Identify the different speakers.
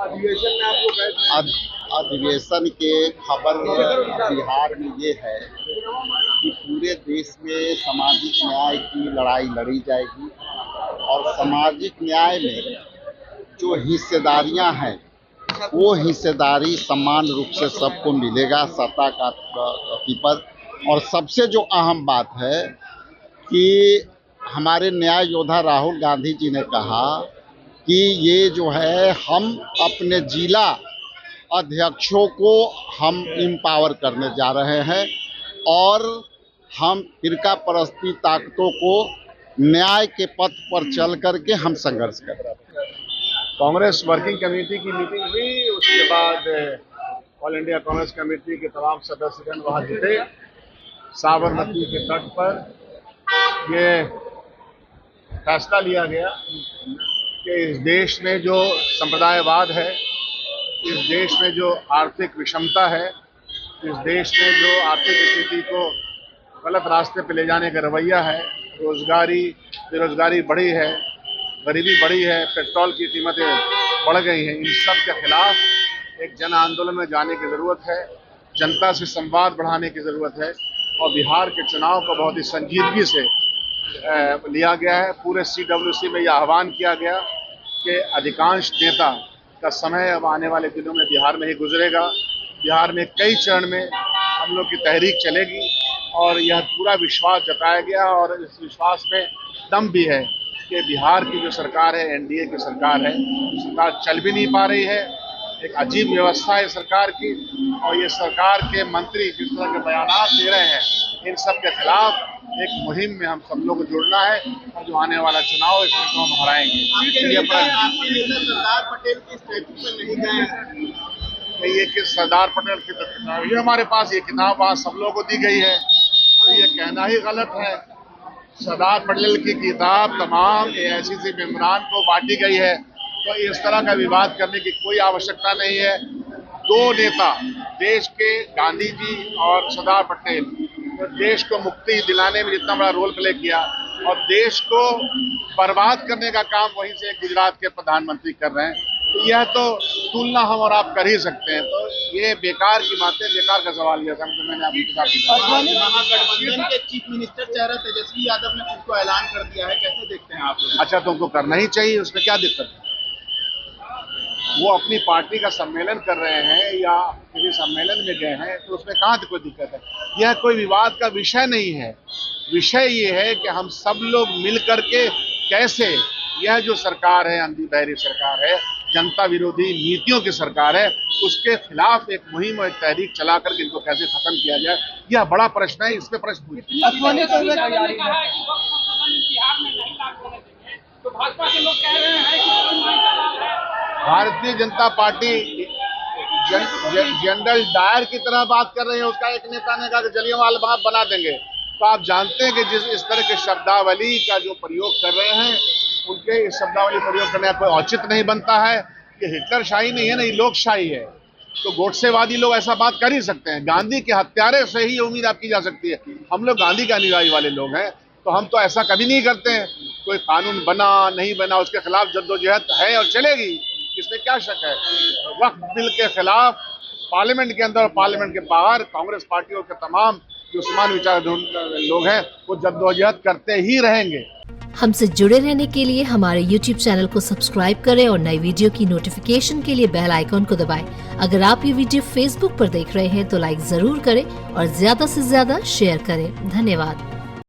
Speaker 1: अधिवेशन में आप लोग गए थे?
Speaker 2: अधिवेशन के खबर बिहार में ये है कि पूरे देश में सामाजिक न्याय की लड़ाई लड़ी जाएगी और सामाजिक न्याय में जो हिस्सेदारियां हैं वो हिस्सेदारी समान रूप से सबको मिलेगा सत्ता का पर। और सबसे जो अहम बात है कि हमारे न्याय योद्धा राहुल गांधी जी ने कहा कि ये जो है हम अपने जिला अध्यक्षों को हम एम्पावर करने जा रहे हैं और हम फिरका परस्ती ताकतों को न्याय के पथ पर चल करके हम संघर्ष कर रहे हैं।
Speaker 1: कांग्रेस वर्किंग कमेटी की मीटिंग हुई, उसके बाद ऑल इंडिया कांग्रेस कमेटी के तमाम सदस्यगण वहां जुटे। साबरमती के तट पर ये फैसला लिया गया कि इस देश में जो संप्रदायवाद है, इस देश में जो आर्थिक विषमता है, इस देश में जो आर्थिक स्थिति को गलत रास्ते पे ले जाने का रवैया है, बेरोजगारी बढ़ी है, गरीबी बढ़ी है, पेट्रोल की कीमतें बढ़ गई हैं, इन सब के खिलाफ एक जन आंदोलन में जाने की ज़रूरत है। जनता से संवाद बढ़ाने की ज़रूरत है और बिहार के चुनाव को बहुत ही संजीदगी से लिया गया है। पूरे CWC में यह आह्वान किया गया कि अधिकांश नेता का समय अब आने वाले दिनों में बिहार में ही गुजरेगा। बिहार में कई चरण में हम लोग की तहरीक चलेगी और यह पूरा विश्वास जताया गया और इस विश्वास में दम भी है कि बिहार की जो सरकार है, NDA की सरकार है, सरकार चल भी नहीं पा रही है। एक अजीब व्यवस्था है सरकार की और ये सरकार के मंत्री जिस तरह के बयानात दे रहे हैं, इन सब के खिलाफ एक मुहिम में हम सब लोग को जुड़ना है और जो आने वाला चुनाव इसमें तो हम हराएंगे।
Speaker 2: सरदार पटेल की स्टैचू पर नहीं गए,
Speaker 1: ये कि सरदार पटेल की किताब, ये हमारे पास ये किताब वहाँ सब लोगों को दी गई है, तो ये कहना ही गलत है। सरदार पटेल की किताब तमाम AICC मेंबरान को बांटी गई है, तो इस तरह का विवाद करने की कोई आवश्यकता नहीं है। दो नेता देश के, गांधी जी और सरदार पटेल, तो देश को मुक्ति दिलाने में जितना बड़ा रोल प्ले किया और देश को बर्बाद करने का काम वहीं से गुजरात के प्रधानमंत्री कर रहे हैं, तो यह तो तुलना हम और आप कर ही सकते हैं। तो ये बेकार की बातें, बेकार का सवाल यह था कि मैंने आपकी किताब।
Speaker 2: महागठबंधन के चीफ मिनिस्टर चेहरा तेजस्वी यादव ने खुद को ऐलान कर दिया है, कैसे देखते हैं आप?
Speaker 1: अच्छा, तो उनको करना ही चाहिए, उसमें क्या दिक्कत है? वो अपनी पार्टी का सम्मेलन कर रहे हैं या किसी सम्मेलन में गए हैं, तो उसमें कहाँ कोई दिक्कत है? यह कोई विवाद का विषय नहीं है। विषय ये है कि हम सब लोग मिल करके कैसे यह जो सरकार है, अंधी बहरी सरकार है, जनता विरोधी नीतियों की सरकार है, उसके खिलाफ एक मुहिम और एक तहरीक चला करके इनको कैसे खत्म किया जाए, यह बड़ा प्रश्न है। इस पे प्रश्न पूछिए।
Speaker 3: तो भाजपा के लोग कह रहे हैं कि
Speaker 1: Bharatiya Janata party general Dyer की तरह बात कर रही है। उसका एक नेता ने कहा कि जलियांवाला बाग बना देंगे। तो आप जानते हैं कि जिस इस तरह के शब्दावली का जो प्रयोग कर रहे हैं, उनके इस शब्दावली प्रयोग करने का कोई औचित्य नहीं बनता है। ये हिटलरशाही नहीं है ना, ये लोकशाही है। तो गोडसेवादी लोग ऐसा बात कर ही सकते हैं। गांधी के हत्यारे से ही उम्मीद आप की जा सकती है। हम लोग गांधी के अनुयायी वाले लोग हैं, तो हम तो ऐसा कभी नहीं करते हैं। कोई कानून बना नहीं बना, उसके खिलाफ जद्दोजहद है और चलेगी, इसमें क्या शक है। वक्फ बिल के खिलाफ पार्लियामेंट के अंदर और पार्लियामेंट के बाहर कांग्रेस पार्टियों के तमाम जो समान विचार लोग हैं वो जद्दोजहद करते ही रहेंगे।
Speaker 4: हमसे जुड़े रहने के लिए हमारे YouTube चैनल को सब्सक्राइब करें और नई वीडियो की नोटिफिकेशन के लिए बेल आइकॉन को दबाएं। अगर आप ये वीडियो Facebook पर देख रहे हैं तो लाइक जरूर करें और ज्यादा से ज्यादा शेयर करें। धन्यवाद।